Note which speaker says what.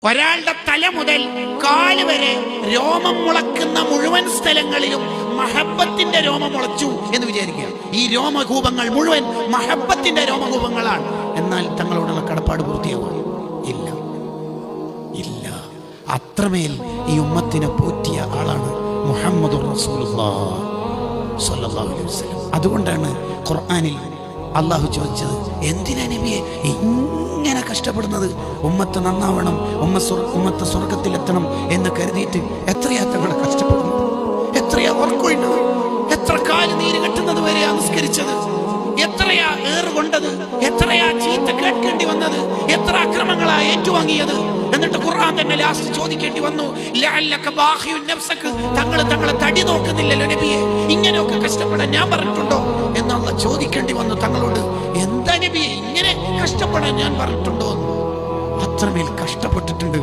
Speaker 1: ഒരാളുടെ തല മുതൽ കാല് വരെ രോമം മുളക്കുന്ന മുഴുവൻ സ്ഥലങ്ങളിലും മഹബത്തിന്റെ രോമം മുളച്ചു എന്ന് വിചാരിക്കുക. ഈ രോമകൂപങ്ങൾ മുഴുവൻ മഹബത്തിന്റെ രോമകൂപങ്ങളാണ്. എന്നാൽ തങ്ങളോടുള്ള കടപ്പാട് പൂർത്തിയാവും ഇല്ല ഇല്ല. അത്രമേൽ ഈ ഉമ്മത്തിനെ പോറ്റിയ ആളാണ് മുഹമ്മദുർ റസൂലുള്ളാഹി സ്വല്ലല്ലാഹു അലൈഹി വസല്ലം. അതുകൊണ്ടാണ് ഖുർആനിൽ അള്ളാഹു ചോദിച്ചത്, എന്തിനാ നബിയെ ഇങ്ങനെ കഷ്ടപ്പെടുന്നത്? ഉമ്മത്ത് നന്നാവണം, ഉമ്മത്ത് സ്വർഗത്തിലെത്തണം എന്ന് കരുതിയിട്ട് എത്രയാ തങ്ങൾ കഷ്ടപ്പെടുന്നത്, എത്രയാ ഉറക്കൊഴിഞ്ഞത്, എത്ര കാല് നീര് കെട്ടുന്നത് വരെയാ നിസ്കരിച്ചത്, എത്രയാ ഏറുകൊണ്ടത്, എത്രയാ ചീത്ത കേൾക്കേണ്ടി വന്നത്, എത്ര അക്രമങ്ങളാ ഏറ്റുവാങ്ങിയത്. എന്നിട്ട് ഖുർആൻ തന്നെ ലാസ്റ്റ് ചോദിക്കേണ്ടി വന്നു, ലഅല്ലക ബാഖിഉൻ നഫ്സക, തങ്ങളെ തടി നോക്കുന്നില്ലല്ലോ നബിയെ, ഇങ്ങനെയൊക്കെ കഷ്ടപ്പെടാൻ ഞാൻ പറഞ്ഞിട്ടുണ്ടോ എന്നുള്ള ചോദിക്കേണ്ടി വന്നു തങ്ങളോട്. എന്താ നബിയെ ഇങ്ങനെ കഷ്ടപ്പെടാൻ ഞാൻ പറഞ്ഞിട്ടുണ്ടോ? അത്രമേൽ കഷ്ടപ്പെട്ടിട്ടുണ്ട്